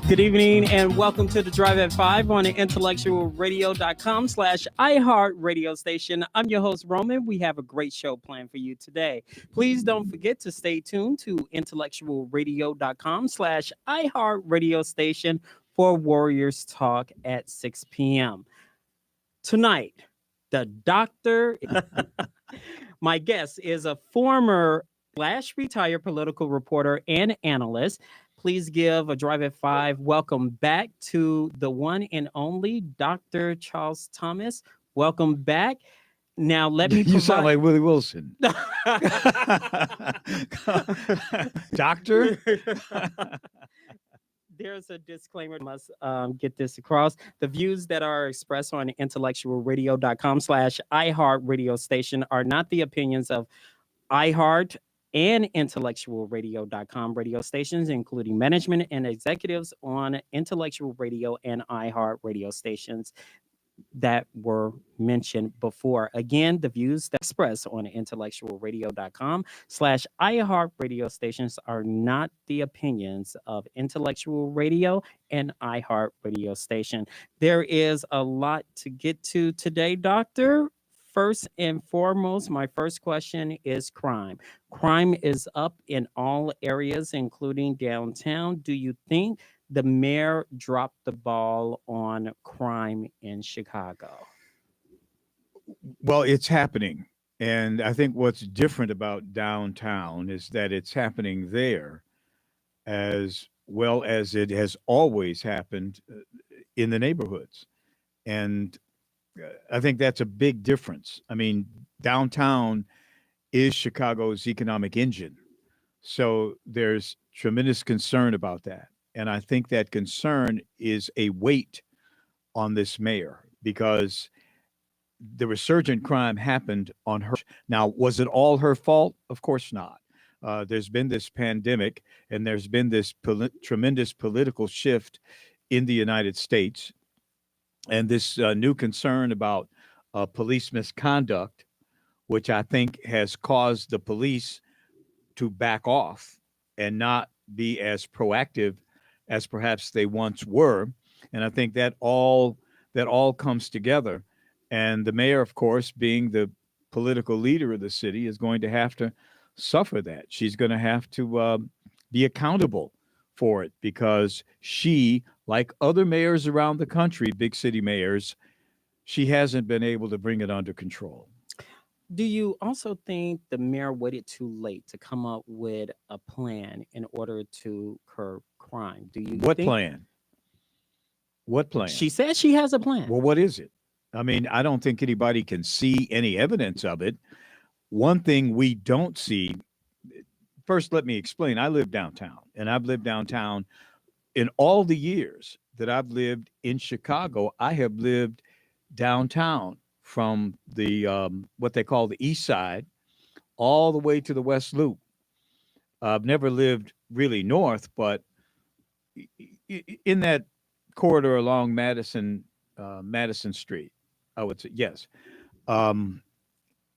Good evening and welcome to the Drive at 5 on the IntellectualRadio.com/iHeart radio station. I'm your host, Roman. We have a great show planned for you today. Please don't forget to stay tuned to IntellectualRadio.com/iHeart radio station for Warriors Talk at 6 p.m. Tonight, the doctor, my guest is a former retired political reporter and analyst. Please give a Drive at 5 welcome back to the one and only Dr. Charles Thomas. Welcome back. Now, let me You sound like Willie Wilson. Doctor? There's a disclaimer. Must get this across. The views that are expressed on IntellectualRadio.com/iHeart radio station are not the opinions of iHeart and IntellectualRadio.com radio stations, including management and executives on Intellectual Radio and iHeart radio stations that were mentioned before. Again, the views that expressed on IntellectualRadio.com/iHeart radio stations are not the opinions of Intellectual Radio and iHeart radio station. There is a lot to get to today, Doctor. First and foremost, my first question is crime. Crime is up in all areas, including downtown. Do you think the mayor dropped the ball on crime in Chicago? Well, it's happening. And I think what's different about downtown is that it's happening there as well as it has always happened in the neighborhoods. And I think that's a big difference. I mean, downtown is Chicago's economic engine. So there's tremendous concern about that. And I think that concern is a weight on this mayor because the resurgent crime happened on her. Now, was it all her fault? Of course not. There's been this pandemic and there's been this tremendous political shift in the United States. And this new concern about police misconduct, which I think has caused the police to back off and not be as proactive as perhaps they once were. And I think that all comes together. And the mayor, of course, being the political leader of the city, is going to have to suffer that. She's going to have to be accountable for it because she, like other mayors around the country, big city mayors, she hasn't been able to bring it under control. Do you also think the mayor waited too late to come up with a plan in order to curb crime? Do you What think plan? What plan? She says she has a plan. Well, what is it? I mean, I don't think anybody can see any evidence of it. One thing we don't see, first, let me explain. I live downtown, and I've lived downtown in all the years that I've lived in Chicago. I have lived downtown from the what they call the East Side all the way to the West Loop. I've never lived really north, but in that corridor along Madison Street, I would say yes.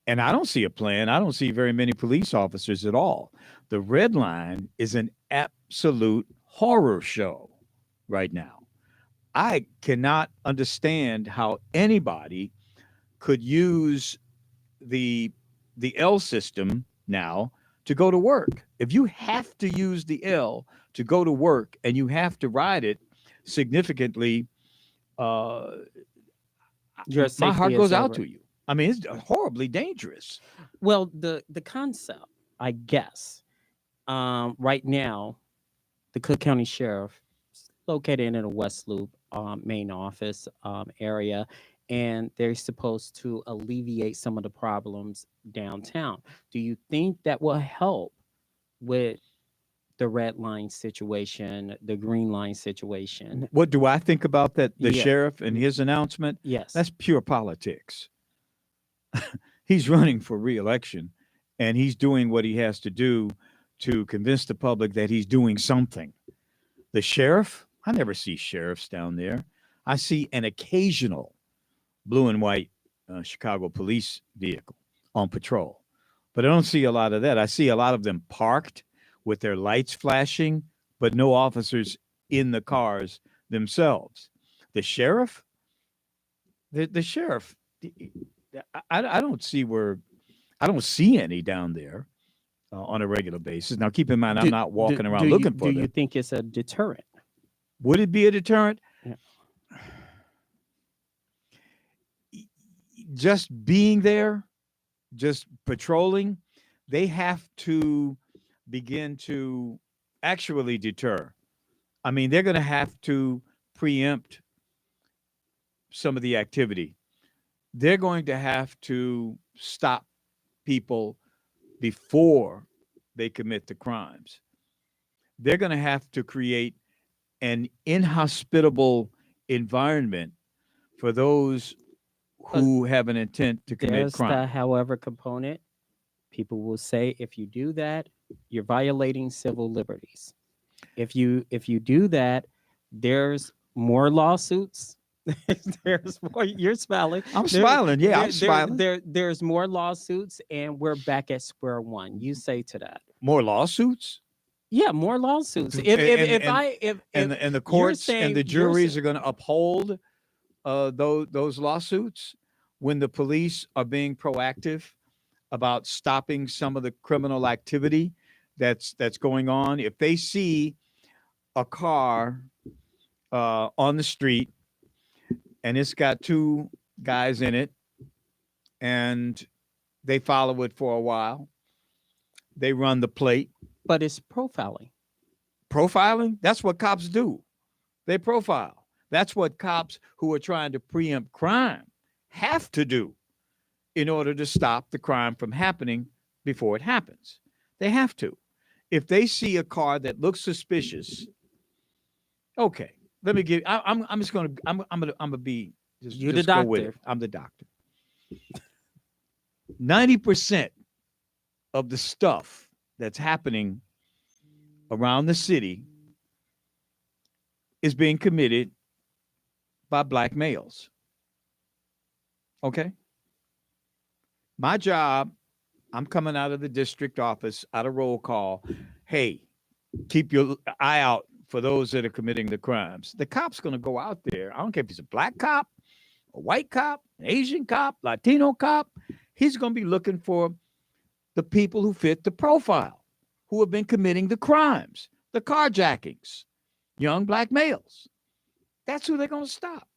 And I don't see a plan. I don't see very many police officers at all. The Red Line is an absolute horror show right now. I cannot understand how anybody could use the L system now to go to work. If you have to use the L to go to work and you have to ride it significantly, my heart goes out to you. I mean, it's horribly dangerous. Well, the concept, I guess, right now, the Cook County Sheriff is located in the West Loop main office area, and they're supposed to alleviate some of the problems downtown. Do you think that will help with the red line situation, the green line situation? What do I think about that? The Yeah. sheriff and his announcement? Yes. That's pure politics. He's running for re-election, and he's doing what he has to do to convince the public that he's doing something. The sheriff, I never see sheriffs down there. I see an occasional blue and white Chicago police vehicle on patrol, but I don't see a lot of that. I see a lot of them parked with their lights flashing, but no officers in the cars themselves. The sheriff, the sheriff, I don't see where I don't see any down there on a regular basis. Now, keep in mind, I'm Do, not do, walking do around you looking do for you them. think it's a deterrent? Would it be a deterrent? Yeah. Just being there, just patrolling, they have to begin to actually deter. I mean, they're going to have to preempt some of the activity. They're going to have to stop people before they commit the crimes. They're going to have to create an inhospitable environment for those Uh, who have an intent to commit there's the crime. however component. People will say if you do that, you're violating civil liberties. If you do that, there's more lawsuits. There's more. You're smiling. I'm There, smiling. Yeah, I'm smiling. there's more lawsuits, and we're back at square one. You say to that. More lawsuits? Yeah, more lawsuits. And If I if and the you're courts and saying the you're juries are going to uphold those lawsuits when the police are being proactive about stopping some of the criminal activity that's going on. If they see a car on the street and it's got two guys in it and they follow it for a while, they run the plate. but it's profiling. Profiling, that's what cops do. They profile. That's what cops who are trying to preempt crime have to do in order to stop the crime from happening before it happens. They have to. If they see a car that looks suspicious, okay, let me give. I'm just gonna I'm gonna be You're the just go with it. doctor. I'm the doctor. 90% of the stuff that's happening around the city is being committed by black males. Okay. My job, I'm coming out of the district office, out of roll call. Hey, keep your eye out for those that are committing the crimes. The cop's going to go out there. I don't care if he's a black cop, a white cop, an Asian cop, Latino cop. He's going to be looking for the people who fit the profile, who have been committing the crimes, the carjackings, young black males. That's who they're going to stop.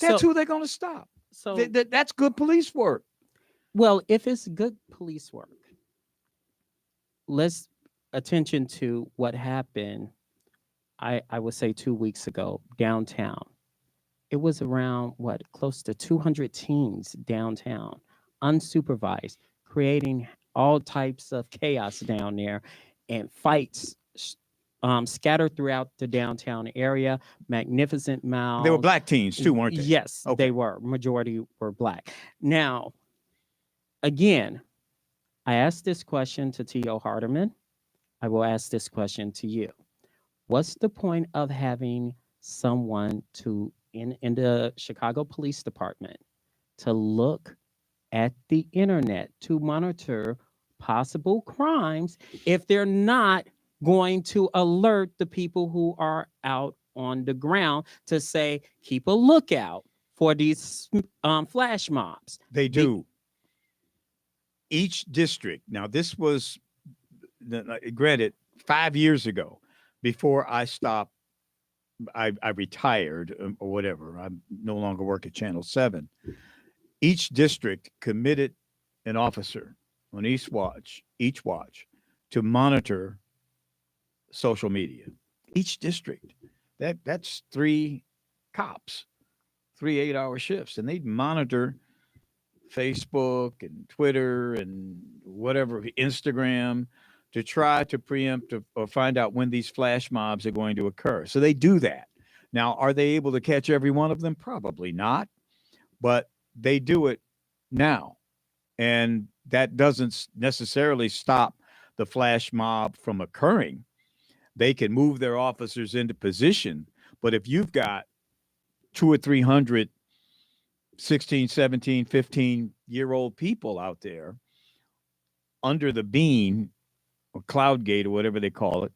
That's So who they're going to stop. so That's good police work. well, if it's good police work, let's attention to what happened. I would say 2 weeks ago downtown. It was around what close to 200 teens downtown, unsupervised, creating all types of chaos down there, and fights scattered throughout the downtown area. Magnificent They were Miles. black teens too, weren't they? Yes, Okay. they were. Majority were black. Now, again, I asked this question to T.O. Hardeman. I will ask this question to you. What's the point of having someone to in the Chicago Police Department to look at the internet to monitor possible crimes if they're not going to alert the people who are out on the ground to say keep a lookout for these flash mobs? They do. Each district. Now, this was, granted, 5 years ago, before I stopped. I retired or whatever. I no longer work at Channel 7. Each district committed an officer on each watch to monitor social media. Each district. That's 3 cops, 3 8-hour shifts, and they'd monitor Facebook and Twitter and whatever, Instagram, to try to preempt or find out when these flash mobs are going to occur. So they do that. Now, are they able to catch every one of them? Probably not, but they do it now. And that doesn't necessarily stop the flash mob from occurring. They can move their officers into position. But if you've got 200 or 300 16, 17, 15-year-old people out there under the bean or cloud gate or whatever they call it,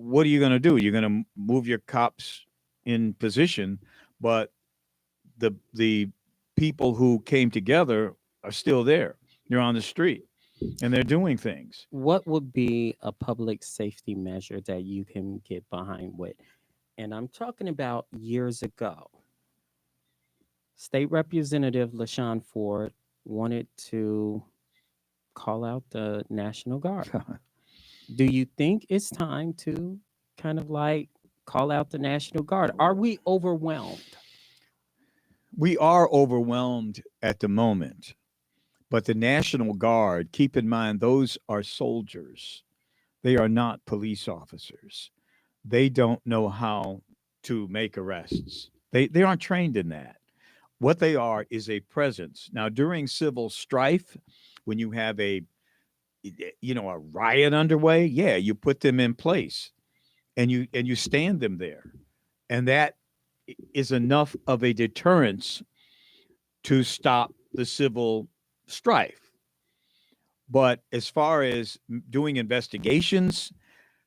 what are you going to do? You're going to move your cops in position, but the people who came together are still there. They're on the street and they're doing things. What would be a public safety measure that you can get behind with? And I'm talking about years ago. State Representative LaShawn Ford wanted to call out the National Guard. Do you think it's time to kind of like call out the National Guard? Are we overwhelmed? We are overwhelmed at the moment, but the National Guard, keep in mind, those are soldiers. They are not police officers. They don't know how to make arrests. They aren't trained in that. What they are is a presence. Now, during civil strife, when you have a riot underway, yeah, you put them in place and you stand them there. And that is enough of a deterrence to stop the civil strife. But as far as doing investigations,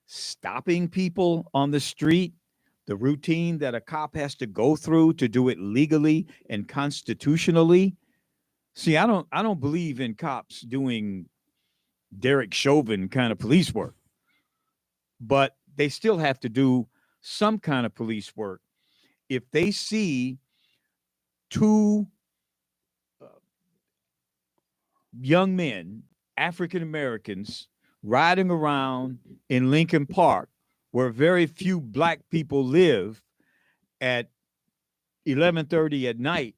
stopping people on the street, the routine that a cop has to go through to do it legally and constitutionally. See, I don't believe in cops doing Derek Chauvin kind of police work, but they still have to do some kind of police work. If they see two young men, African Americans, riding around in Lincoln Park, where very few black people live, at 11:30 at night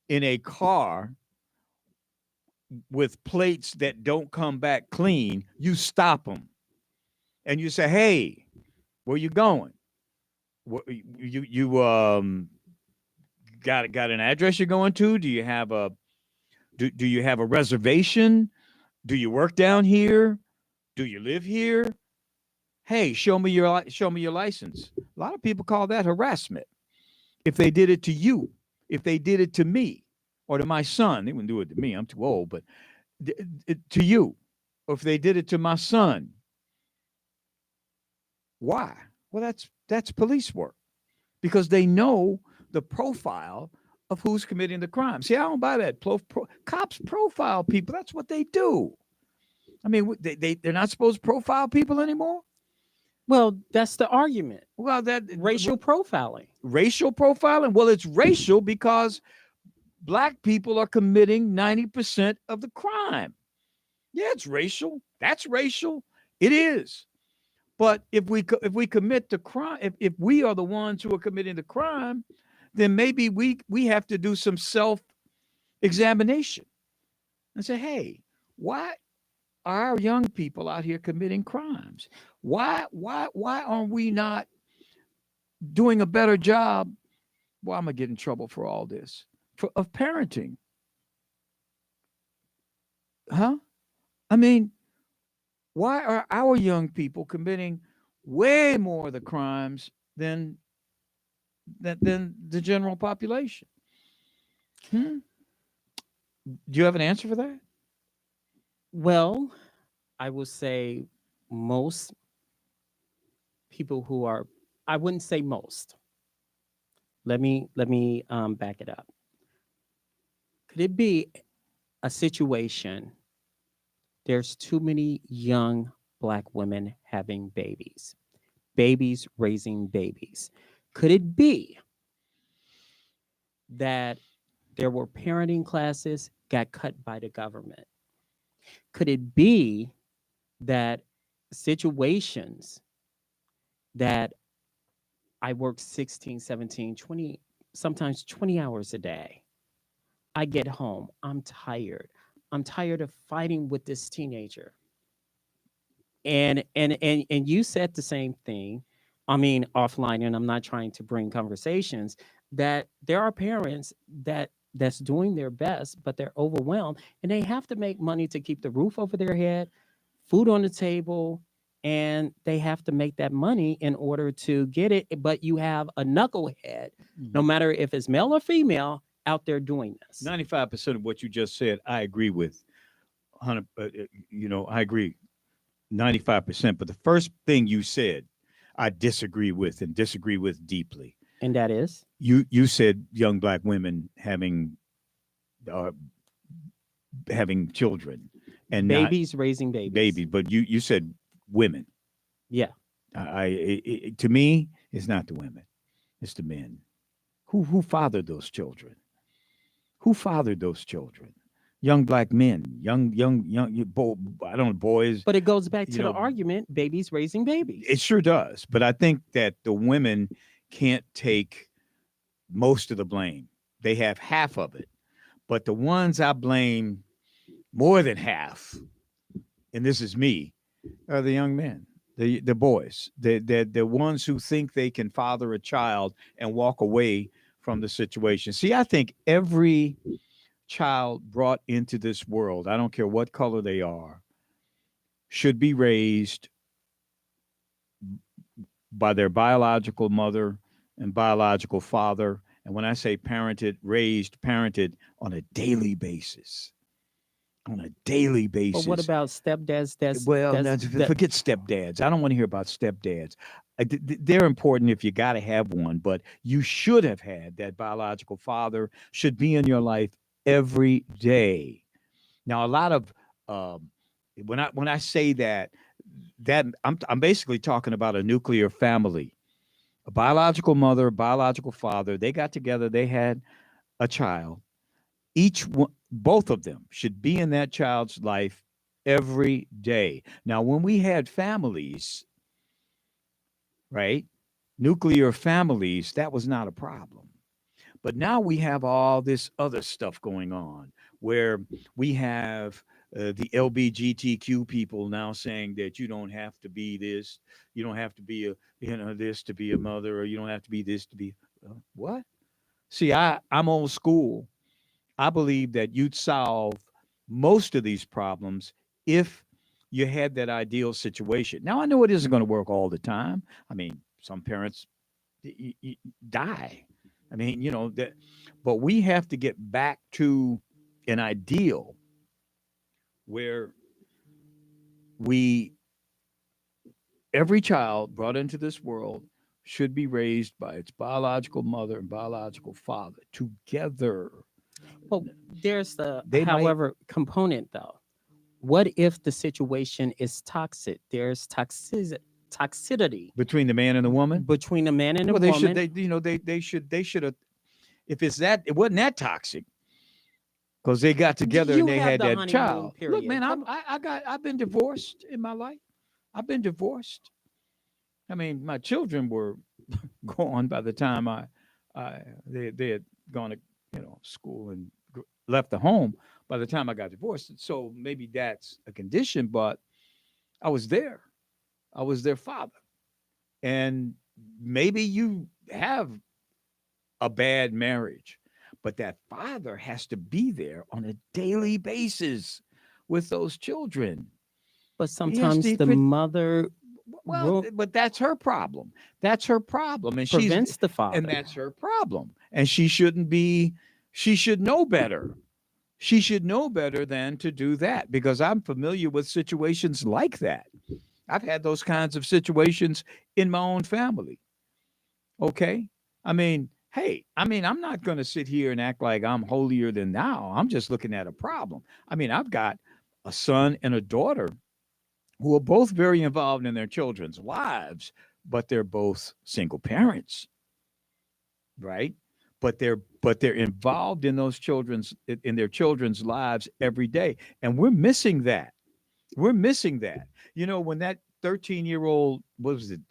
in a car with plates that don't come back clean, you stop them and you say, "Hey, where you going? You got an address you're going to? Do you have a do you have a reservation? Do you work down here? Do you live here? Hey, show me your license." A lot of people call that harassment. If they did it to you, if they did it to me or to my son, they wouldn't do it to me. I'm too old, but to you, or if they did it to my son, why? Well, that's police work because they know the profile of who's committing the crime. See, I don't buy that. Cops profile people. That's what they do. I mean, they're not supposed to profile people anymore. Well, that's the argument. Well, that Racial profiling. racial profiling. Well, it's racial because black people are committing 90% of the crime. Yeah, it's racial. That's racial. It is. But if we commit the crime, if we are the ones who are committing the crime, then maybe we have to do some self examination and say, hey, why are our young people out here committing crimes? Why are we not doing a better job? Well, I'm gonna get in trouble for all this of parenting, huh? I mean, why are our young people committing way more of the crimes than the general population? Hmm? Do you have an answer for that? Well, I will say most people who are, I wouldn't say most. Let me back it up. Could it be a situation there's too many young black women having babies raising babies? Could it be that there were parenting classes got cut by the government? Could it be that situations that I work 16, 17, 20, sometimes 20 hours a day? I get home, I'm tired. I'm tired of fighting with this teenager. And you said the same thing. I mean, offline, and I'm not trying to bring conversations that there are parents that's doing their best, but they're overwhelmed and they have to make money to keep the roof over their head, food on the table, and they have to make that money in order to get it. But you have a knucklehead, no matter if it's male or female, out there doing this. 95% of what you just said, I agree with. 100, I agree 95%. But the first thing you said, I disagree with and disagree with deeply. And that is You said young black women uh, having children and not babies raising babies. babies, but you said women. Yeah. To me, it's not the women, it's the men. Who fathered those children? Who fathered those children? Young black men, I don't know, boys. But it goes back You to the know, argument babies raising babies. it sure does. But I think that the women can't take most of the blame. They have half of it. But the ones I blame more than half, and this is me, are the young men, the boys, the ones who think they can father a child and walk away from the situation. See, I think every child brought into this world, I don't care what color they are, should be raised by their biological mother and biological father. And when I say parented, raised, parented on a daily basis. On a daily But what basis. about stepdads? Well, forget stepdads. I don't want to hear about stepdads. They're important if you got to have one, but you should have had that biological father should be in your life every day. Now, a lot of when I say that I'm basically talking about a nuclear family, a biological mother, a biological father. They got together. They had a child. Each one, both of them should be in that child's life every day. Now, when we had families, right, nuclear families, that was not a problem. But now we have all this other stuff going on where we have the LBGTQ people now saying that you don't have to be this, you don't have to be this to be a mother, or you don't have to be this to be what? See, I'm old school. I believe that you'd solve most of these problems if you had that ideal situation. Now, I know it isn't going to work all the time. I mean, some parents die. I mean, that, but we have to get back to an ideal where we, every child brought into this world should be raised by its biological mother and biological father together. Well, there's the They might however component though. What if the situation is toxic? There's toxicity between the man and the woman. between a man and a Well, they should. woman. They should have. If it's that, it wasn't that toxic because they got together and You they have had the that honeymoon child. Look, period. man, Come I've been divorced in my life. I've been divorced. I mean, my children were gone by the time they had gone to school and left the home by the time I got divorced. So maybe that's a condition, but I was there. I was their father, and maybe you have a bad marriage, but that father has to be there on a daily basis with those children. but He has sometimes to the mother well, but that's her problem. That's her problem, and prevents the and father. that's her problem. And she shouldn't be. She should know better. She should know better than to do that because I'm familiar with situations like that. I've had those kinds of situations in my own family. Okay. I mean, hey, I'm not going to sit here and act like I'm holier than thou. I'm just looking at a problem. I mean, I've got a son and a daughter who are both very involved in their children's lives, but they're both single parents, right? But they're involved in those children's in their children's lives every day, and we're missing that. We're missing that. When that 13-year-old, what was it,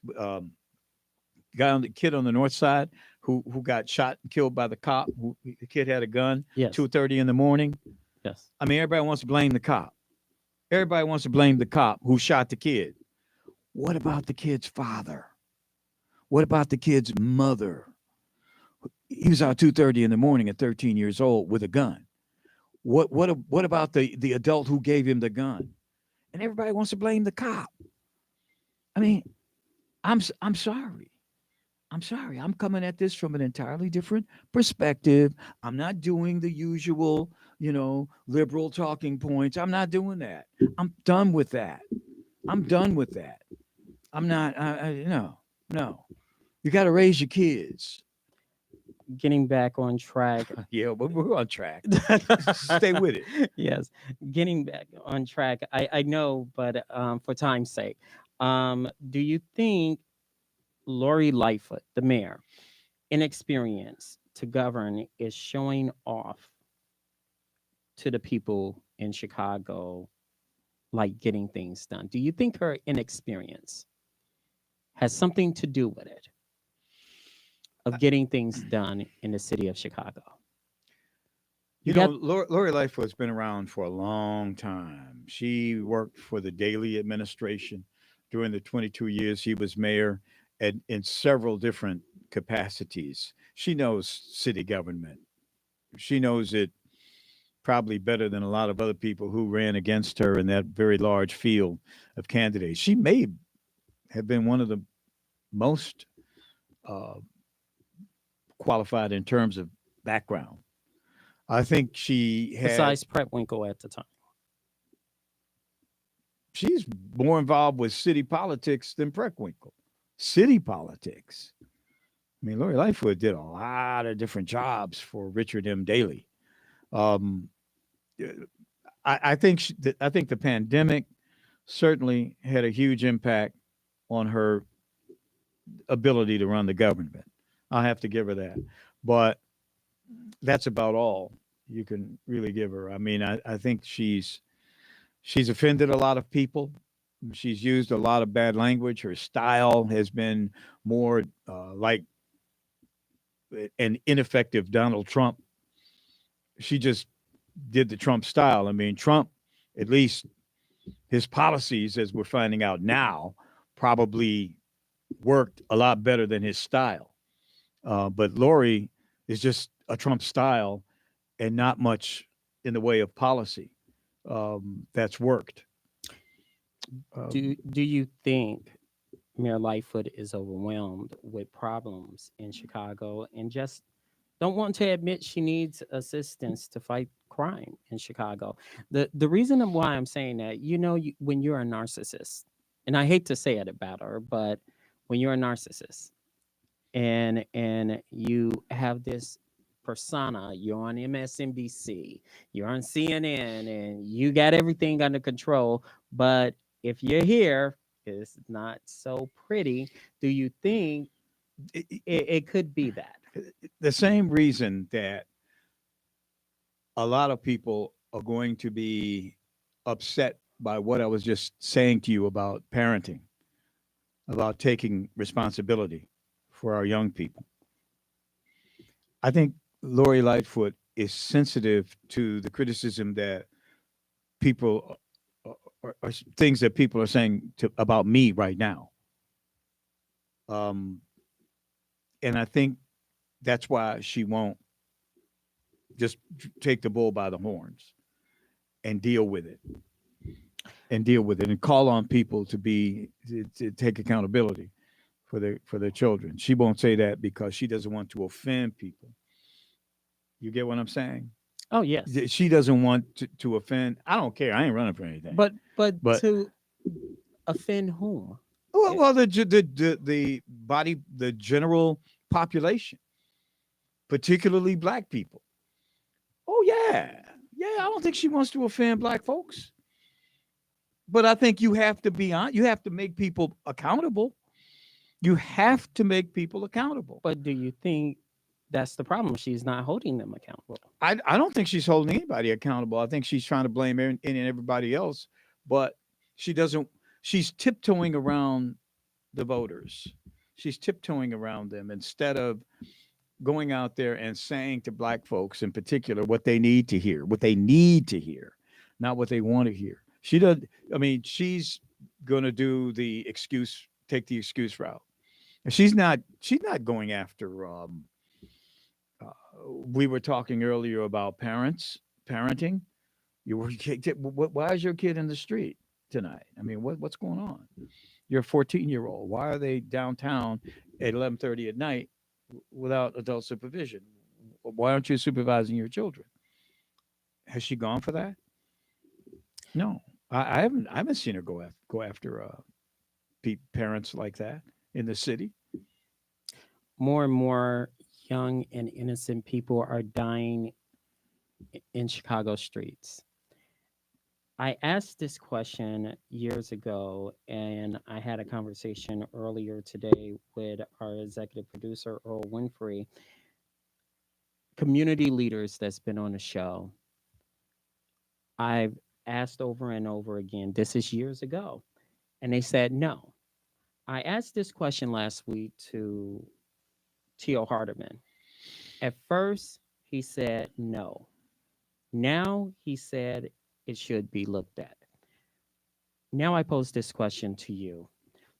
guy on the kid on the north side who got shot and killed by the cop, the kid had a gun, Yes. 2:30 in the morning. Yes. I mean, everybody wants to blame the cop. Everybody wants to blame the cop who shot the kid. What about the kid's father? What about the kid's mother? He was out 2:30 in the morning at 13 years old with a gun. What about the adult who gave him the gun? And everybody wants to blame the cop. I mean, I'm sorry. I'm sorry. I'm coming at this from an entirely different perspective. I'm not doing the usual, liberal talking points. I'm not doing that. I'm done with that. I'm done with that. I'm not. No. No. You got to raise your kids. Getting back on track. Yeah, but we're on track. Stay with it. Yes, getting back on track. I know, but for time's sake, do you think Lori Lightfoot, the mayor, inexperience to govern, is showing off to the people in Chicago, like getting things done? Do you think her inexperience has something to do with it, of getting things done in the city of Chicago? You You know, got Lori Lightfoot's been around for a long time. She worked for the Daley administration during the 22 years he was mayor and in several different capacities. She knows city government. She knows it probably better than a lot of other people who ran against her in that very large field of candidates. She may have been one of the most uh, qualified in terms of background. I think she had, besides Prep Winkle at the time. she's more involved with city politics than Preckwinkle. City politics. I mean, Lori Lightfoot did a lot of different jobs for Richard M. Daley. Um, I think I think the pandemic certainly had a huge impact on her ability to run the government. I'll have to give her that, but that's about all you can really give her. I mean, I think she's offended a lot of people. She's used a lot of bad language. Her style has been more like an ineffective Donald Trump. She just did the Trump style. I mean, Trump, at least his policies, as we're finding out now, probably worked a lot better than his style. But Lori is just a Trump style and not much in the way of policy that's worked. Do you think Mayor Lightfoot is overwhelmed with problems in Chicago and just don't want to admit she needs assistance to fight crime in Chicago? The reason why I'm saying that, when you're a narcissist, and I hate to say it about her, but when you're a narcissist and you have this persona, you're on MSNBC, you're on CNN, and you got everything under control, but if you're here, it's not so pretty. Do you think it could be that? The same reason that a lot of people are going to be upset by what I was just saying to you about parenting, about taking responsibility for our young people. I think Lori Lightfoot is sensitive to the criticism that people or things that people are saying about me right now. Um, and I think that's why she won't just take the bull by the horns and deal with it and call on people to take accountability for their children. She won't say that because she doesn't want to offend people. You get what I'm saying? Oh yes, She doesn't want to offend. I don't care. I ain't running for anything. but But to offend whom? well, the body, the general population, particularly black people. Oh yeah, yeah. I don't think she wants to offend black folks, but I think you have to be on. You have to make people accountable. You have to make people accountable. But do you think that's the problem? She's not holding them accountable. I don't think she's holding anybody accountable. I think she's trying to blame any and everybody else, but she doesn't. She's tiptoeing around the voters. She's tiptoeing around them instead of going out there and saying to black folks in particular what they need to hear, not what they want to hear. She does. I mean, she's going to do the excuse, take the excuse route. She's not. She's not going after. We were talking earlier about parenting. You were. Why is your kid in the street tonight? I mean, what's going on? You're a 14-year-old. Why are they downtown at 11:30 at night without adult supervision? Why aren't you supervising your children? Has she gone for that? No, I haven't. I haven't seen her go after parents like that. in the city. More and more young and innocent people are dying in Chicago streets. I asked this question years ago, and I had a conversation earlier today with our executive producer, Earl Winfrey. Community leaders that's been on the show, I've asked over and over again, this is years ago, and they said no. I asked this question last week to Tio Hardeman. At first, he said no. Now he said it should be looked at. Now I pose this question to you.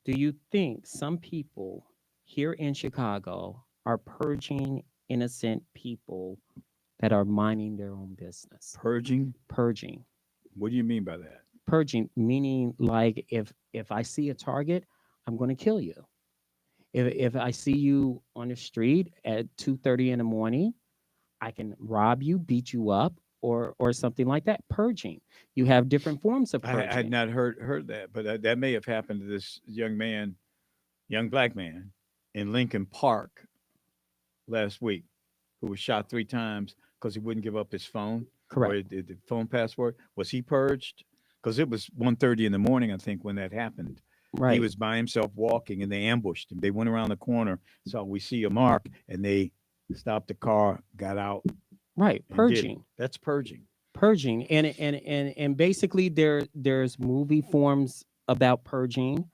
Do you think some people here in Chicago are purging innocent people that are minding their own business? Purging? Purging. What do you mean by that? Purging meaning like if I see a target, I'm going to kill you. If I see you on the street at 2:30 in the morning, I can rob you, beat you up, or something like that. Purging. You have different forms of I had purging. not heard that, but that may have happened to this young man, young black man, in Lincoln Park last week, who was shot 3 times because he wouldn't give up his phone or Correct. the phone password. Was he purged? Because it was 1:30 in the morning, I think, when that happened. He Right. was by himself walking, and they ambushed him. They went around the corner, so we see a mark, and they stopped the car, got out, Right. and did it. Purging. That's purging. Purging. And basically there's movie forms about purging,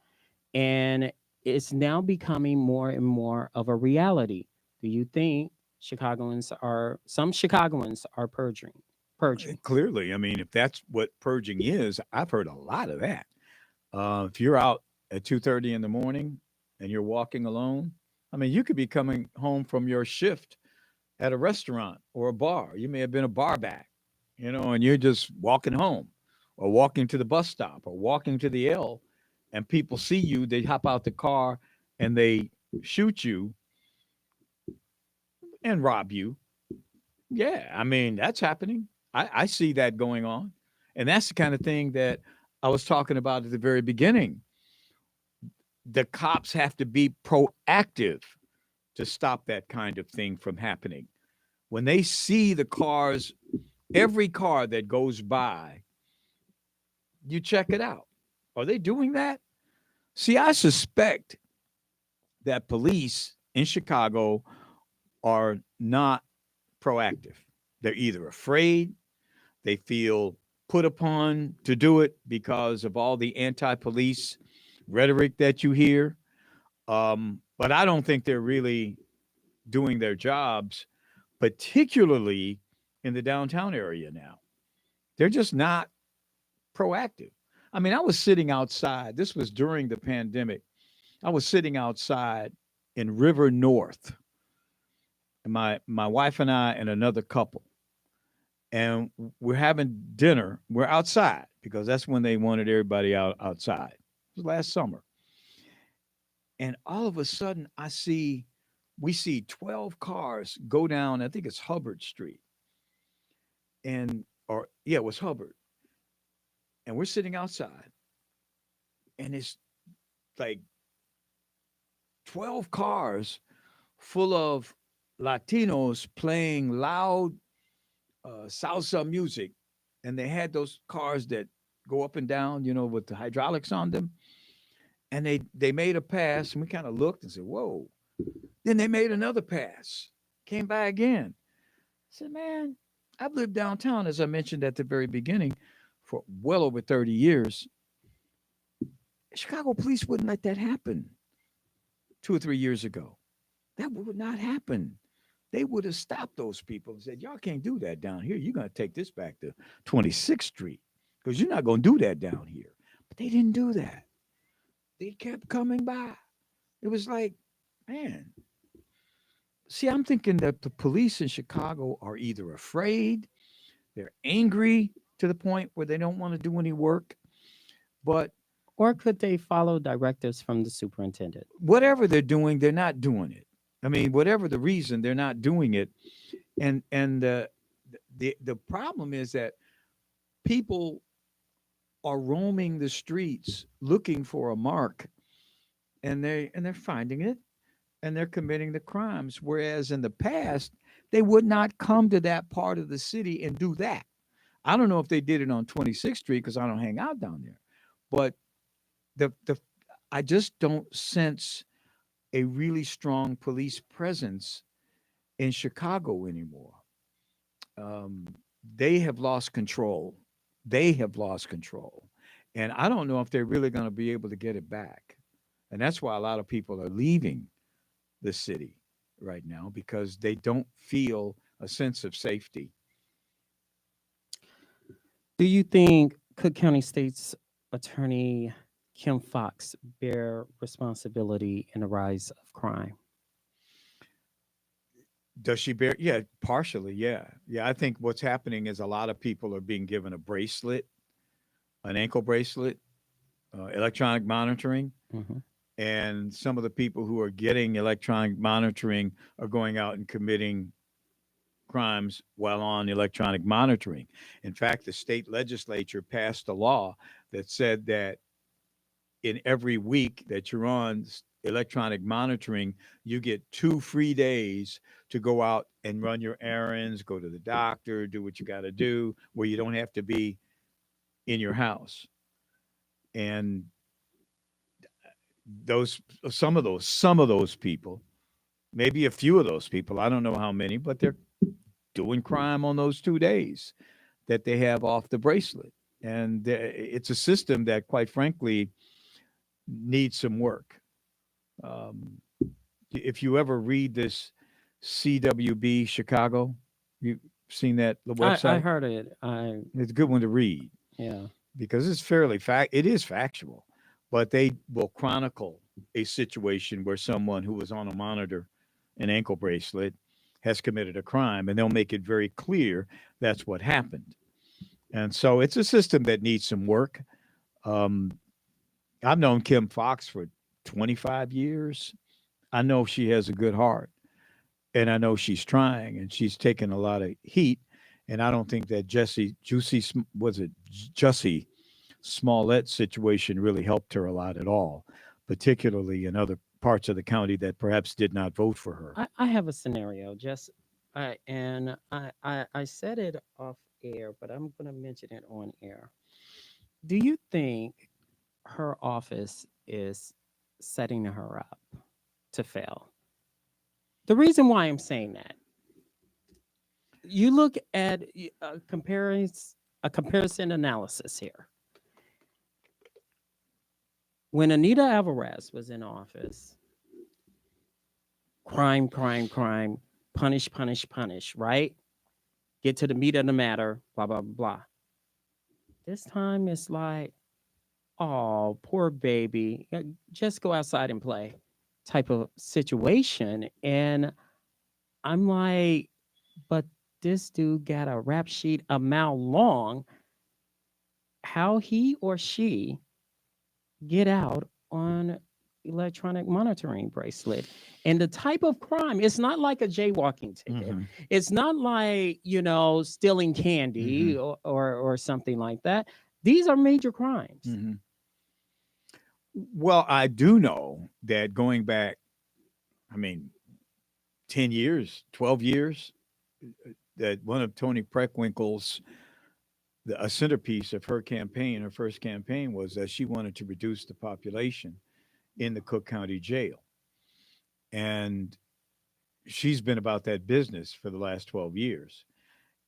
and it's now becoming more and more of a reality. Do you think some Chicagoans are purging? Purging. Clearly, I mean, if that's what purging is, I've heard a lot of that. If you're out at 2:30 in the morning and you're walking alone, I mean, you could be coming home from your shift at a restaurant or a bar. You may have been a bar back, and you're just walking home or walking to the bus stop or walking to the L, and people see you, they hop out the car and they shoot you and rob you. Yeah, I mean, that's happening. I see that going on. And that's the kind of thing that I was talking about at the very beginning. The cops have to be proactive to stop that kind of thing from happening. When they see the cars, every car that goes by, you check it out. Are they doing that? See, I suspect that police in Chicago are not proactive. They're either afraid, they feel put upon to do it because of all the anti police rhetoric that you hear. But I don't think they're really doing their jobs, particularly in the downtown area now. They're just not proactive. I mean, I was sitting outside. This was during the pandemic. I was sitting outside in River North, and my wife and I and another couple, and we're having dinner. We're outside because that's when they wanted everybody outside. It was last summer, and all of a sudden, we see 12 cars go down. I think it's Hubbard Street, and or yeah, it was Hubbard, and we're sitting outside, and it's like 12 cars full of Latinos playing loud salsa music, and they had those cars that go up and down, with the hydraulics on them. And they made a pass, and we kind of looked and said, "Whoa!" Then they made another pass, came by again. I said, "Man, I've lived downtown, as I mentioned at the very beginning, for well over 30 years. Chicago police wouldn't let that happen 2 or 3 years ago. That would not happen. They would have stopped those people and said, y'all can't do that down here. You're going to take this back to 26th Street because you're not going to do that down here." But they didn't do that. They kept coming by. It was like, man, see, I'm thinking that the police in Chicago are either afraid, they're angry to the point where they don't want to do any work, but Or could they follow directives from the superintendent? whatever they're doing, they're not doing it. I mean, whatever the reason, they're not doing it. And the problem is that people are roaming the streets looking for a mark and they're finding it, and they're committing the crimes. Whereas in the past, they would not come to that part of the city and do that. I don't know if they did it on 26th Street because I don't hang out down there, but the I just don't sense a really strong police presence in Chicago anymore. Um, they have lost control. They have lost control, and I don't know if they're really going to be able to get it back. And that's why a lot of people are leaving the city right now because they don't feel a sense of safety. Do you think Cook County State's Attorney Kim Fox bear responsibility in the rise of crime? Does she bear? Yeah, partially. Yeah. Yeah. I think what's happening is a lot of people are being given a bracelet, an ankle bracelet, electronic monitoring. Hmm. And some of the people who are getting electronic monitoring are going out and committing crimes while on electronic monitoring. In fact, the state legislature passed a law that said that in every week that you're on electronic monitoring, you get 2 free days to go out and run your errands, go to the doctor, do what you got to do, where you don't have to be in your house. And those, some of those people, maybe a few of those people, I don't know how many, but they're doing crime on those 2 days that they have off the bracelet. And it's a system that, quite frankly, needs some work. Um, if you ever read this CWB Chicago, you've seen that the I website. heard it. It's a good one to read Yeah. because it's fairly fact. It is factual, but they will chronicle a situation where someone who was on a monitor, an ankle bracelet, has committed a crime, and they'll make it very clear that's what happened. And so it's a system that needs some work. Um, I've known Kim Fox for 25 years. I know she has a good heart, and I know she's trying, and she's taken a lot of heat. And I don't think that was it Jussie Smollett situation really helped her a lot at all, particularly in other parts of the county that perhaps did not vote for her. I have a scenario, just and I said it off air, but I'm gonna mention it on air. Do you think her office is setting her up to fail? The reason why I'm saying that, you look at a comparison analysis here. When Anita Alvarez was in office, crime, crime, crime, punish, punish, punish, right? Get to the meat of the matter, blah, blah, blah, blah. This time it's like, oh, poor baby, just go outside and play type of situation. And I'm like, but this dude got a rap sheet a mile long. How he or she get out on electronic monitoring bracelet, and the type of crime, it's not like a jaywalking ticket. Mm-hmm. It's not like, stealing Mm-hmm. candy or something like that. These are major crimes. Mm-hmm. Well, I do know that going back, I mean, 10 years, 12 years, that one of Tony Preckwinkle's, a centerpiece of her campaign, her first campaign, was that she wanted to reduce the population in the Cook County Jail. And she's been about that business for the last 12 years.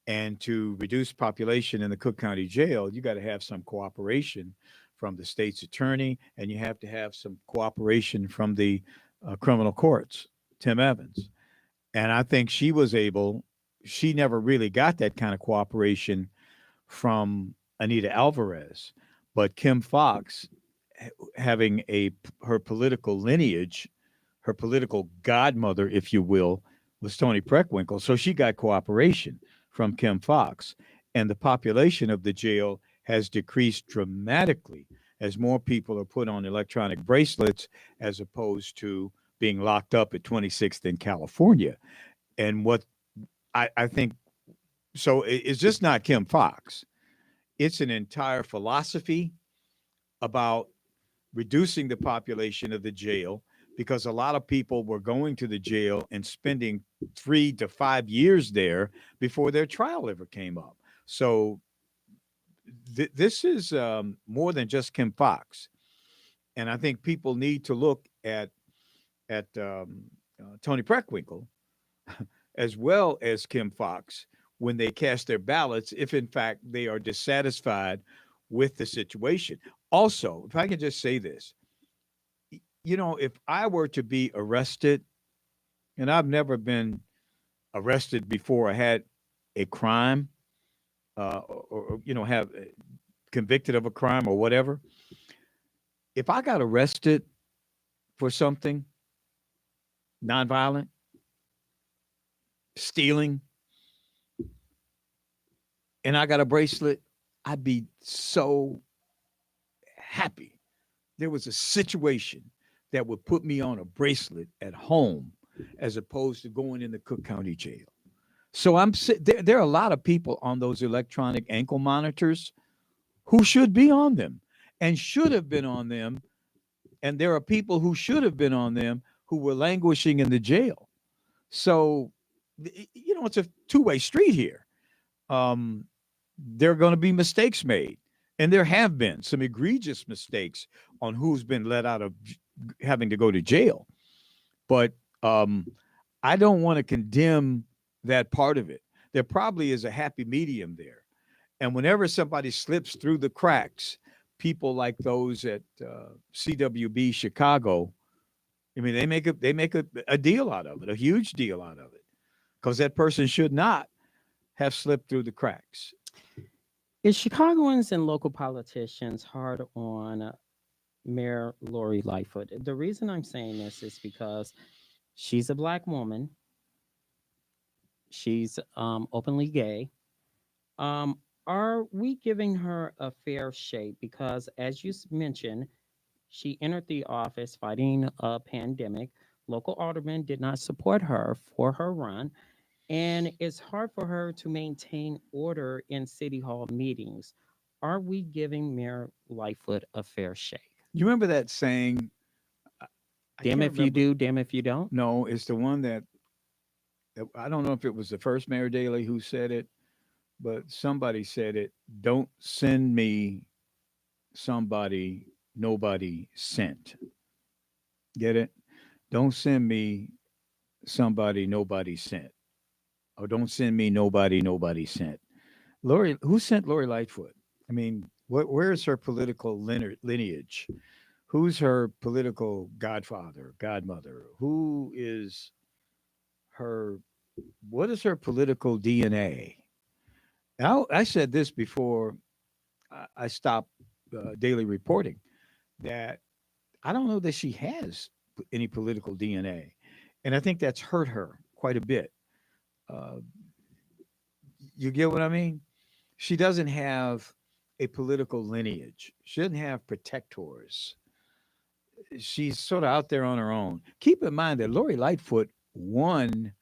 And to reduce population in the Cook County Jail, you got to have some cooperation from the state's attorney, and you have to have some cooperation from the criminal courts, Tim Evans. And I think she never really got that kind of cooperation from Anita Alvarez, but Kim Fox, having her political lineage, her political godmother, if you will, was Tony Preckwinkle. So she got cooperation from Kim Fox, and the population of the jail has decreased dramatically as more people are put on electronic bracelets as opposed to being locked up at 26th in California. And what I think, so it's just not Kim Fox. It's an entire philosophy about reducing the population of the jail because a lot of people were going to the jail and spending 3 to 5 years there before their trial ever came up. So this is more than just Kim Fox, and I think people need to look at Tony Preckwinkle as well as Kim Fox when they cast their ballots, if in fact they are dissatisfied with the situation. Also, if I can just say this, if I were to be arrested, and I've never been arrested before, I had a crime, or have convicted of a crime or whatever. If I got arrested for something nonviolent, stealing, and I got a bracelet, I'd be so happy. There was a situation that would put me on a bracelet at home as opposed to going in the Cook County Jail. So there are a lot of people on those electronic ankle monitors who should be on them and should have been on them. And there are people who should have been on them who were languishing in the jail. So, it's a two-way street here. There are going to be mistakes made. And there have been some egregious mistakes on who's been let out of having to go to jail. But I don't want to condemn that part of it. There probably is a happy medium there. And whenever somebody slips through the cracks, people like those at CWB Chicago, I mean, they make a deal out of it, a huge deal out of it, because that person should not have slipped through the cracks. Is Chicagoans and local politicians hard on Mayor Lori Lightfoot? The reason I'm saying this is because she's a Black woman. She's openly gay. Are we giving her a fair shake? Because as you mentioned, she entered the office fighting a pandemic. Local aldermen did not support her for her run. And it's hard for her to maintain order in city hall meetings. Are we giving Mayor Lightfoot a fair shake? You remember that saying? Damn if you do, damn if you don't. No, it's the one that I don't know if it was the first Mayor Daley who said it, but somebody said it. Don't send me somebody nobody sent. Get it? Don't send me somebody nobody sent. Or don't send me nobody sent. Who sent Lori Lightfoot? I mean, where is her political lineage? Who's her political godfather, godmother? What is her political DNA? I said this before I stopped daily reporting, that I don't know that she has any political DNA. And I think that's hurt her quite a bit. You get what I mean? She doesn't have a political lineage. She doesn't have protectors. She's sort of out there on her own. Keep in mind that Lori Lightfoot won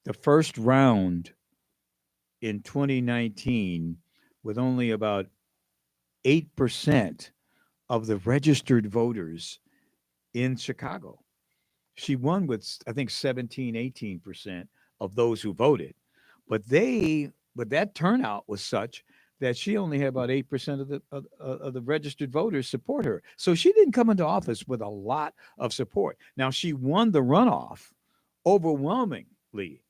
the first round in 2019 with only about 8% of the registered voters in Chicago. She won with, I think, 17, 18% of those who voted. But that turnout was such that she only had about 8% of the registered voters support her. So she didn't come into office with a lot of support. Now, she won the runoff overwhelmingly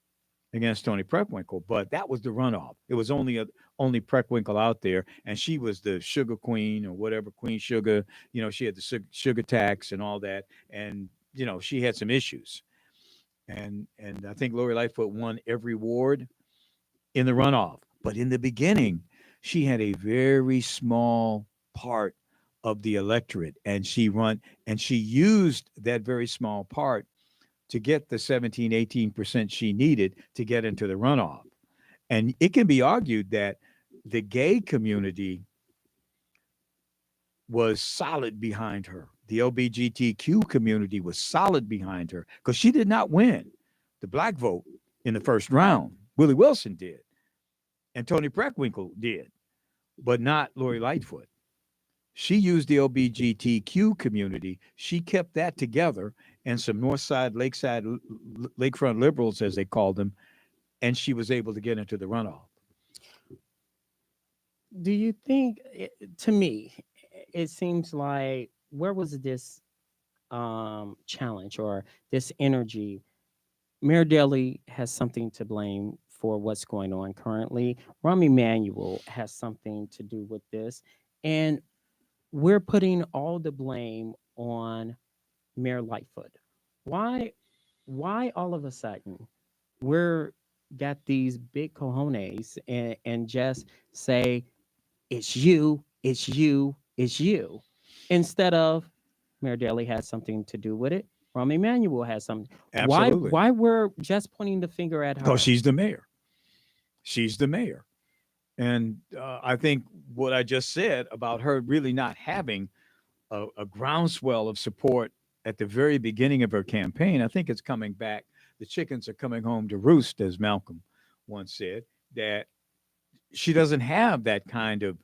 against Tony Preckwinkle, but that was the runoff. It was only Preckwinkle out there, and she was the sugar queen or whatever, Queen Sugar. She had the sugar tax and all that, and she had some issues. And I think Lori Lightfoot won every ward in the runoff. But in the beginning, she had a very small part of the electorate, and she used that very small part to get the 17, 18% she needed to get into the runoff. And it can be argued that the gay community was solid behind her. The LGBTQ community was solid behind her because she did not win the black vote in the first round. Willie Wilson did, and Tony Preckwinkle did, but not Lori Lightfoot. She used the LBGTQ community. She kept that together and some North Side, Lakeside, Lakefront liberals, as they called them, and she was able to get into the runoff. Do you think, to me, it seems like where was this challenge or this energy? Mayor Daley has something to blame for what's going on currently. Rahm Emanuel has something to do with this. And we're putting all the blame on Mayor Lightfoot. Why why all of a sudden we're got these big cojones and just say it's you, it's you, it's you, instead of Mayor Daley has something to do with it. Rahm Emanuel has something. Absolutely. Why we're just pointing the finger at Because her? she's the mayor. She's the mayor. And I think what I just said about her really not having a groundswell of support at the very beginning of her campaign, I think it's coming back. The chickens are coming home to roost, as Malcolm once said, that she doesn't have that kind of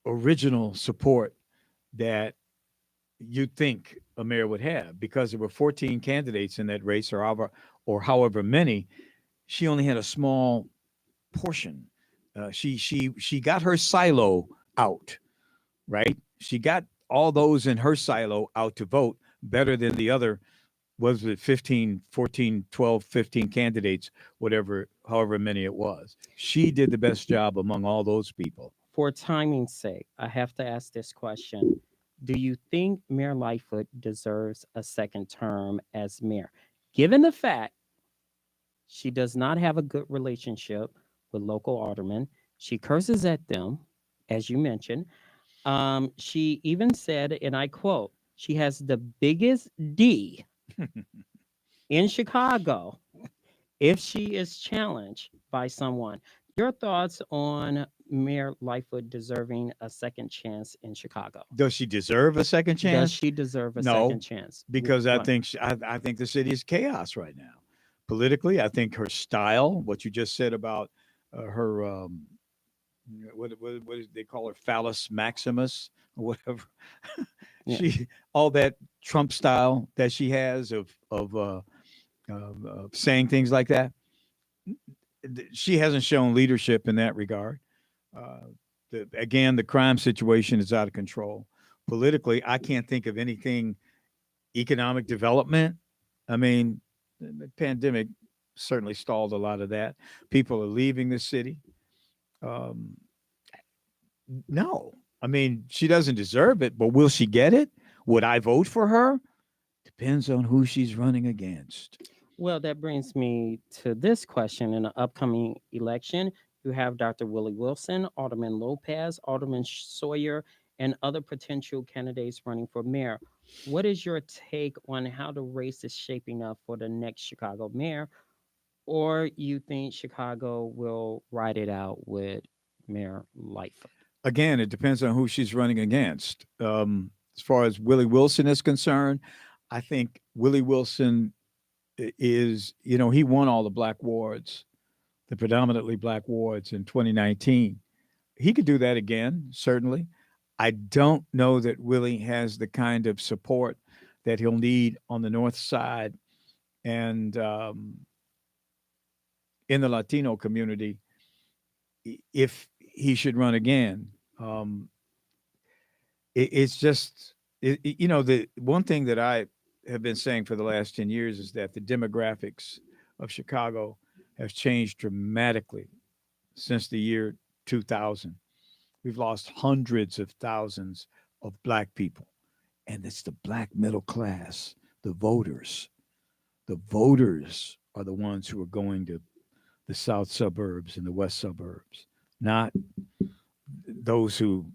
original support that you'd think a mayor would have because there were 14 candidates in that race or however many. She only had a small portion. She got her silo out, right? She got all those in her silo out to vote better than the other, was it 15, 14, 12, 15 candidates, whatever, however many it was. She did the best job among all those people. For timing's sake, I have to ask this question. Do you think Mayor Lightfoot deserves a second term as mayor? Given the fact she does not have a good relationship with local aldermen, she curses at them, as you mentioned. She even said, and I quote, she has the biggest D in Chicago if she is challenged by someone. Your thoughts on Mayor Lightfoot deserving a second chance in Chicago? Does she deserve a second Does chance? she deserve a second No, chance? because I Why? think I think the city is chaos right now. Politically, I think her style, what you just said about her, what is they call her, phallus maximus or whatever. Yeah. She all that Trump style that she has of saying things like that. She hasn't shown leadership in that regard. Uh, again, the crime situation is out of control. Politically, I can't think of anything. Economic development. I mean, the pandemic certainly stalled a lot of that. People are leaving the city. Um, no, I mean, she doesn't deserve it, but will she get it? Would I vote for her? Depends on who she's running against. Well, that brings me to this question. In the upcoming election, you have Dr. Willie Wilson, Alderman Lopez, Alderman Sawyer, and other potential candidates running for mayor. What is your take on how the race is shaping up for the next Chicago mayor? Or you think Chicago will ride it out with Mayor Lightfoot? Again, it depends on who she's running against. As far as Willie Wilson is concerned, I think Willie Wilson is, he won all the black wards, the predominantly black wards in 2019. He could do that again, certainly. I don't know that Willie has the kind of support that he'll need on the north side and in the Latino community if he should run again. It's just, the one thing that I have been saying for the last 10 years is that the demographics of Chicago have changed dramatically since the year 2000. We've lost hundreds of thousands of black people. And it's the black middle class, the voters. The voters are the ones who are going to the south suburbs and the west suburbs, not those who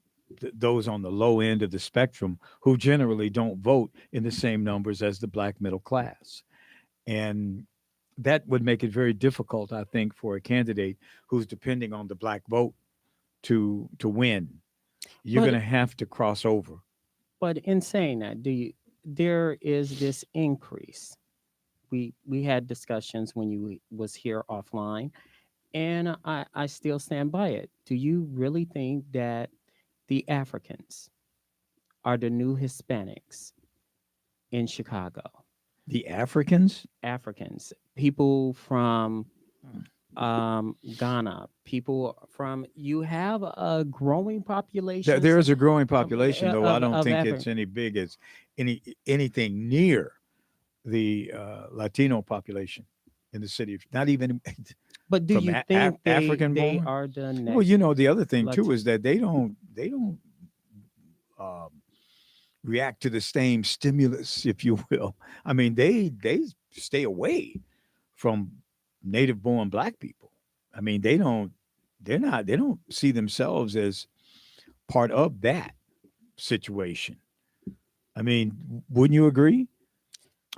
those on the low end of the spectrum who generally don't vote in the same numbers as the black middle class. And that would make it very difficult, I think, for a candidate who's depending on the black vote to win. You're going But to have to cross over. in saying that, there is this increase. We had discussions when you was here offline, and I still stand by it. Do you really think that The Africans are the new Hispanics in Chicago. The Africans? Africans, people from Hmm. Ghana, people from, you have a growing There populations is a growing of population, though I don't of think African. it's any big as anything near the Latino population in the city. Not even But do from you think African they born. are the Well, next the other thing too Latino? is that they don't um, react to the same stimulus, if you will. I mean, they stay away from native born black people. I mean, they don't see themselves as part of that situation. I mean, wouldn't you agree?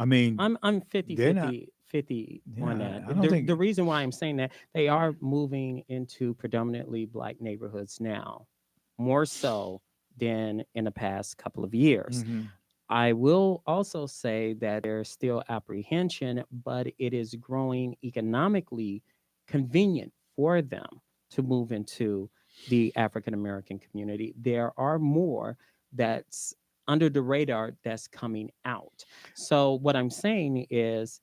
I mean, I'm 50 they're not. 50 50 on Yeah, that. I don't The think. reason why I'm saying that, they are moving into predominantly black neighborhoods now, more so than in the past couple of years. Mhm. I will also say that there's still apprehension, but it is growing economically convenient for them to move into the African American community. There are more that's under the radar that's coming out. So what I'm saying is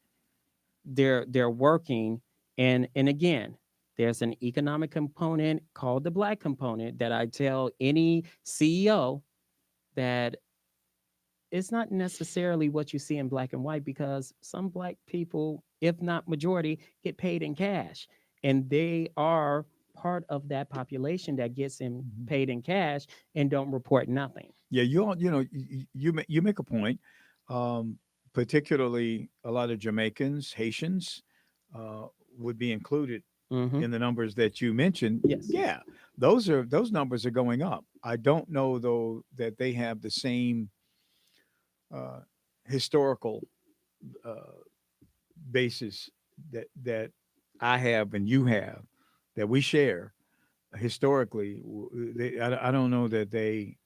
they're working, and again, there's an economic component called the black component that I tell any CEO that it's not necessarily what you see in black and white, because some black people, if not majority, get paid in cash, and they are part of that population that gets in Mhm. paid in cash and don't report nothing. Yeah, you make a point. Um, Particularly, a lot of Jamaicans, Haitians, uh, would be included Hmm. in the numbers that you mentioned. Yes. Yeah, those numbers are going up. I don't know though that they have the same uh, historical uh, basis that I have and you have, that we share historically. I don't know that they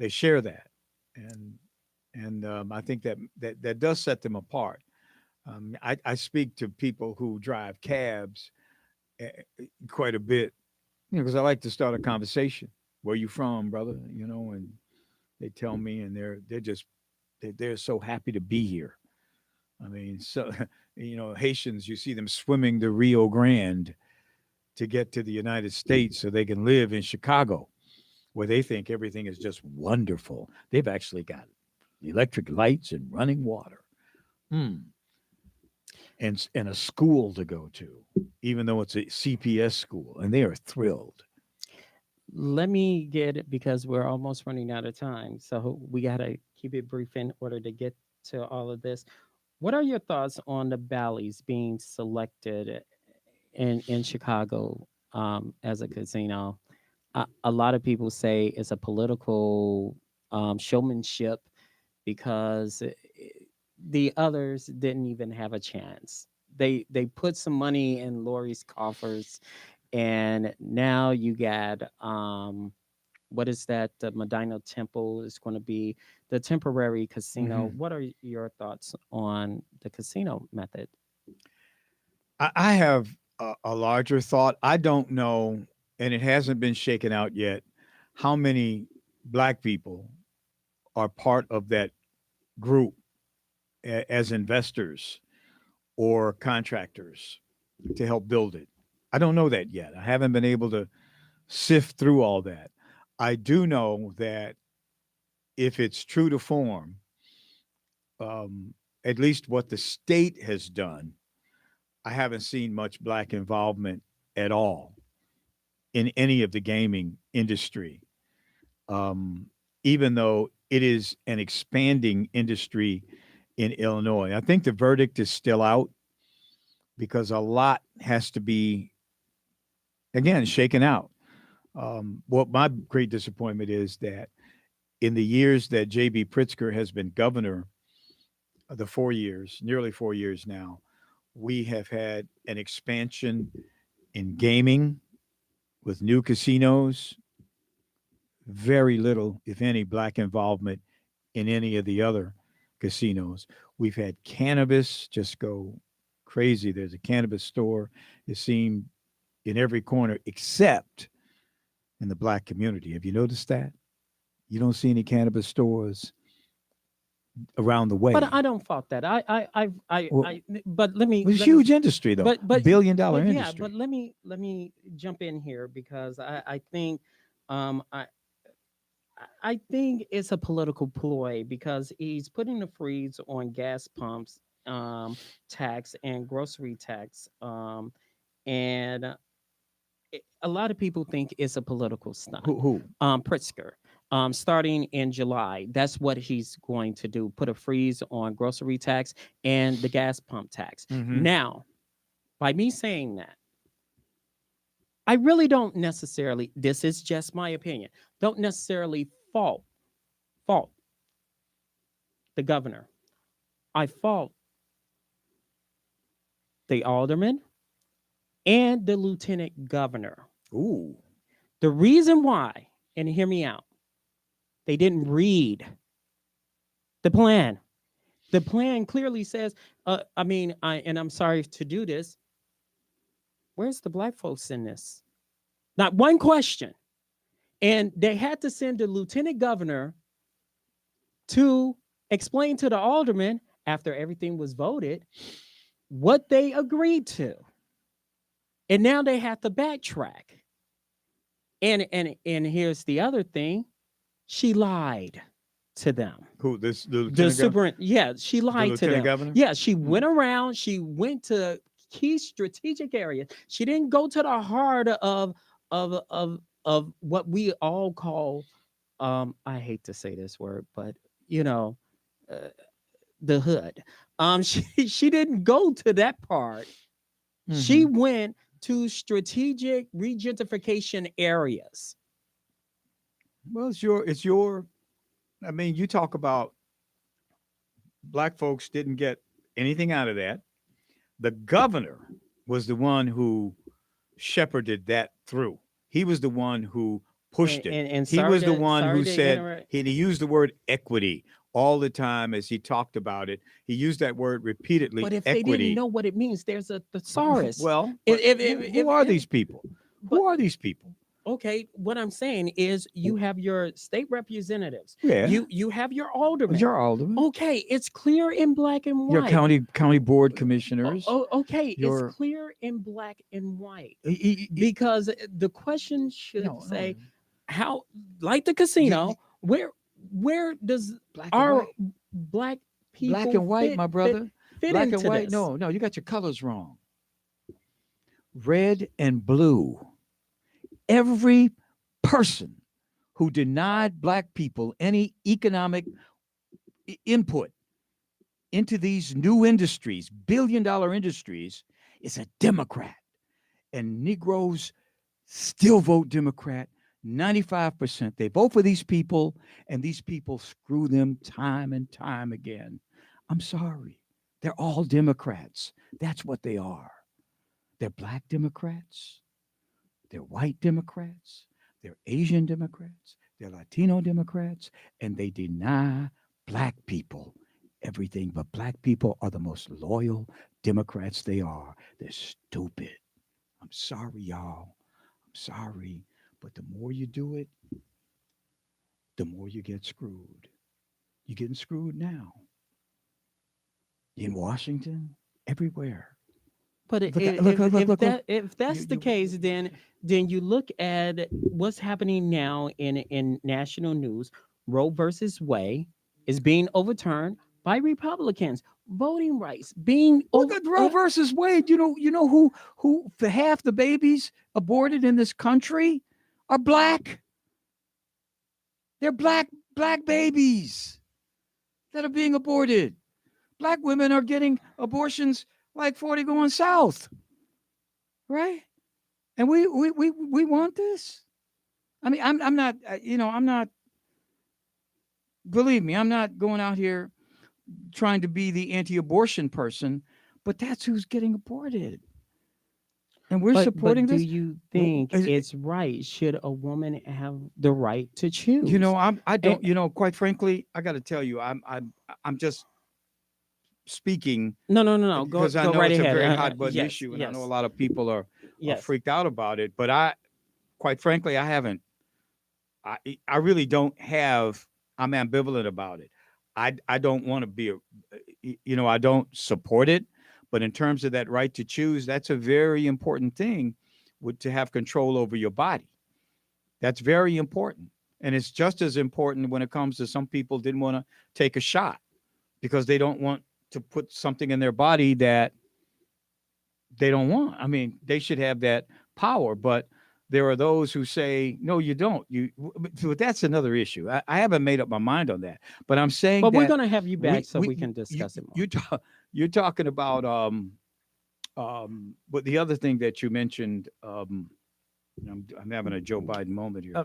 share that, and I think that does set them apart. I speak to people who drive cabs quite a bit, because I like to start a conversation. Where you from, brother? And they tell me, and they're so happy to be here. I mean, so Haitians, you see them swimming the Rio Grande to get to the United States so they can live in Chicago, where they think everything is just wonderful. They've actually got electric lights and running water, mm. and a school to go to, even though it's a CPS school, and they are thrilled. Let me get it, because we're almost running out of time. So we got to keep it brief in order to get to all of this. What are your thoughts on the Bally's being selected in Chicago as a casino? A lot of people say it's a political showmanship, because the others didn't even have a chance. They put some money in Lori's coffers, and now you got what is that? The Medina Temple is going to be the temporary casino. Hmm. What are your thoughts on the casino method? I have a larger thought. I don't know, and it hasn't been shaken out yet, how many black people are part of that group as investors or contractors to help build it. I don't know that yet. I haven't been able to sift through all that. I do know that if it's true to form, um, at least what the state has done, I haven't seen much black involvement at all in any of the gaming industry, um, even though it is an expanding industry in Illinois. I think the verdict is still out, because a lot has to be, again, shaken out. What my great disappointment is that in the years that J.B. Pritzker has been governor, the 4 years, nearly 4 years now, we have had an expansion in gaming with new casinos, very little, if any, black involvement in any of the other casinos. We've had cannabis just go crazy. There's a cannabis store, it seemed, in every corner except in the black community. Have you noticed that? You don't see any cannabis stores around the But way. I don't fault that. Well, But it's a huge industry, though. but Billion-dollar but yeah, but industry. let me jump in here because I think um I I think it's a political ploy because he's putting a freeze on gas pumps tax and grocery tax and a lot of people think it's a political stunt. Who? Pritzker, starting in July, that's what he's going to do: put a freeze on grocery tax and the gas pump tax. Mm-hmm. Now, by me saying that, I really don't necessarily. This is just my opinion. Don't necessarily fault the governor. I fault the alderman and the lieutenant governor. Ooh. The reason why, and hear me out, they didn't read the plan. The plan clearly says, and I'm sorry to do this. Where's the black folks in this? Not one question. And they had to send the lieutenant governor to explain to the alderman after everything was voted what they agreed to. And now they have to backtrack. And here's the other thing. She lied to them. Who? This the The lieutenant governor? super, yeah, she The lied to lieutenant them. governor? Yeah, she went around. She went to key strategic areas. She didn't go to the heart of what we all call. I hate to say this word, but you know, uh, the hood. She didn't go to that part. She Mhm. went to strategic regentrification areas. Well, it's your. I mean, you talk about black folks didn't get anything out of that. The governor was the one who shepherded that through. He was the one who And pushed it. and, and He sorry was the to one sorry who to said interrupt. he used the word equity all the time as he talked about it. He used that word repeatedly, But if they didn't equity. know what it means, there's a thesaurus. Well, If but if who, if, who if, are if these people? but Who are these people? okay, what I'm saying is you have your state representatives, Yeah, you have your aldermen. your alderman, Okay, it's clear in black and your white. county board commissioners, Okay, it's your clear in black and white y- y- because the question should no, no, say how, like the you casino, where does black and our white, black black people and white, my brother, fit black and into white. this? No, no, you got your colors wrong. Red and blue. Every person who denied black people any economic input into these new industries, billion-dollar industries, is a Democrat. And Negroes still vote Democrat. 95%. They vote for these people, and these people screw them time and time again. I'm sorry. They're all Democrats. That's what they are. They're black Democrats. They're white Democrats. They're Asian Democrats. They're Latino Democrats. And they deny black people everything. But black people are the most loyal Democrats they are. They're stupid. I'm sorry, y'all. I'm sorry. But the more you do it, the more you get screwed. You're getting screwed now. In Washington, everywhere. But Look, look, look, look, look, look. if that's the case, then you look at what's happening now in national news. Roe versus Wade is being overturned by Republicans. Voting rights being Look over. at Roe versus Wade. You know who for half the babies aborted in this country are black. They're black babies that are being aborted. Black women are getting abortions like 40 going south, right? And we want this. I mean, I'm not. I'm not. Believe me, I'm not going out here trying to be the anti-abortion person, but that's who's getting aborted, and we're But supporting do this. you think it's right? Should a woman have the right to choose? I And don't. Quite frankly, I got to tell you, I'm just speaking no. because I Go know right it's a ahead. very hot button Yes, issue, and I know a yes, lot of people are yes. freaked out about it. But quite frankly, I haven't I really don't have. I'm ambivalent about it. I don't want to be I don't support it, but in terms of that right to choose, that's a very important thing, to have control over your body. That's very important, and it's just as important when it comes to some people didn't want to take a shot because they don't want to put something in their body that they don't want. I mean, they should have that power, but there are those who say, no, you don't. But that's another issue. I haven't made up my mind on that, but I'm saying But we're that going to have you back so we can you, discuss it more. you're talking about, but the other thing that you mentioned, I'm having a Joe Biden moment here.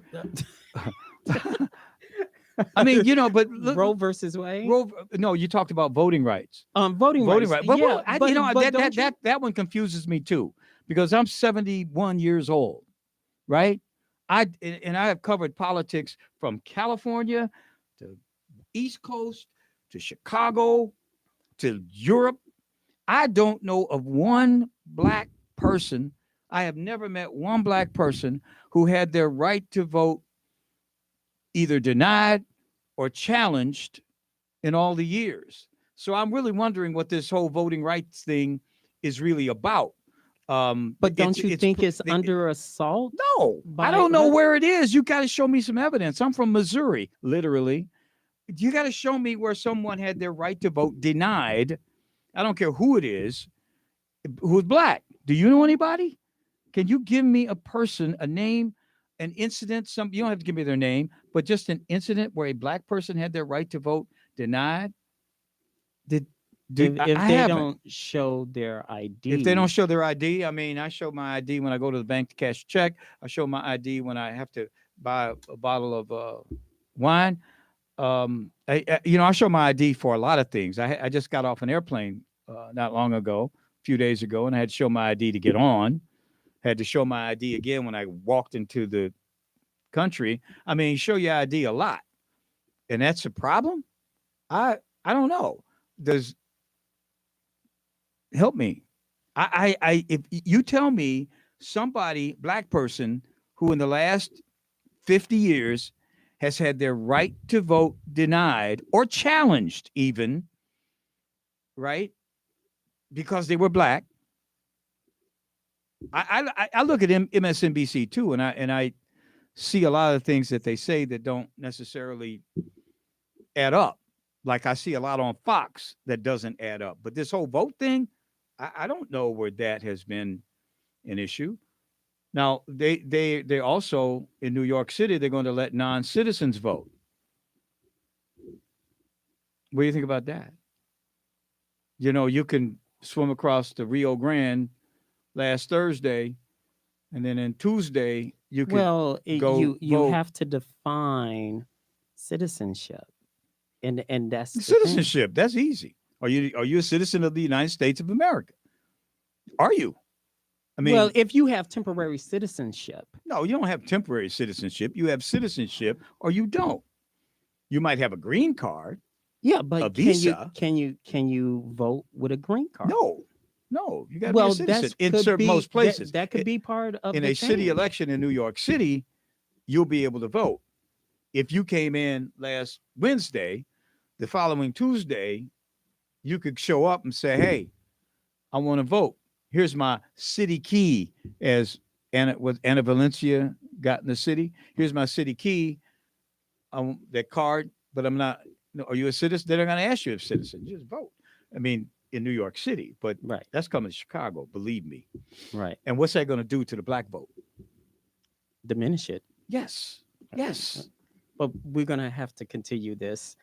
I mean, but look, Roe versus Wade. no, you talked about voting rights. Voting rights. But, Yeah, that one confuses me too, because I'm 71 years old, right? I have covered politics from California to East Coast to Chicago to Europe. I don't know of one black person. I have never met one black person who had their right to vote either denied or challenged in all the years. So I'm really wondering what this whole voting rights thing is really about. But don't you think it's under assault? No, I don't know where it is. You got to show me some evidence. I'm from Missouri, literally. You got to show me where someone had their right to vote denied. I don't care who it is, who's black. Do you know anybody? Can you give me a person, a name, an incident? You don't have to give me their name, but just an incident where a black person had their right to vote denied. If they don't show their ID. If they don't show their ID, I mean, I show my ID when I go to the bank to cash a check. I show my ID when I have to buy a bottle of wine. I show my ID for a lot of things. I just got off an airplane not long ago, a few days ago, and I had to show my ID to get on. Had to show my ID again when I walked into the country. I mean, you show your ID a lot, and that's a problem. I don't know. Help me. If you tell me somebody, black person, who in the last 50 years has had their right to vote denied or challenged, even, right, because they were black. I look at MSNBC too, and I see a lot of things that they say that don't necessarily add up. Like I see a lot on Fox that doesn't add up. But this whole vote thing, I don't know where that has been an issue. Now they also in New York City they're going to let non-citizens vote. What do you think about that? You can swim across the Rio Grande last Thursday, and then on Tuesday you can go you vote. have to define citizenship, and that's Citizenship. That's easy. Are you a citizen of the United States of America? Are you? I mean, well, if you have temporary citizenship. No, you don't have temporary citizenship. You have citizenship, or you don't. You might have a green card. Yeah, but a visa. Can you vote with a green card? No, you got to be a citizen in most places. That could be part of in a city election in New York City. You'll be able to vote. If you came in last Wednesday, the following Tuesday, you could show up and say, "Hey, I want to vote. Here's my city key," as Anna Valencia got in the city. Here's my city key. That card, but I'm not. No, are you a citizen? They're going to ask you if citizen. Just vote. I mean, in New York City, but right. That's coming to Chicago. Believe me. Right. And what's that going to do to the black vote? Diminish it. Yes. But we're going to have to continue this.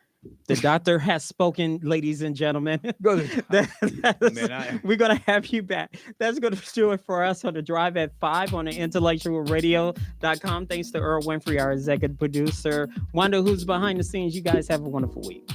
The doctor has spoken, ladies and gentlemen. We're going to have you back. That's going to do it for us on the Drive at 5 on the IntellectualRadio.com. Thanks to Earl Winfrey, our executive producer. Wanda, who's behind the scenes. You guys have a wonderful week.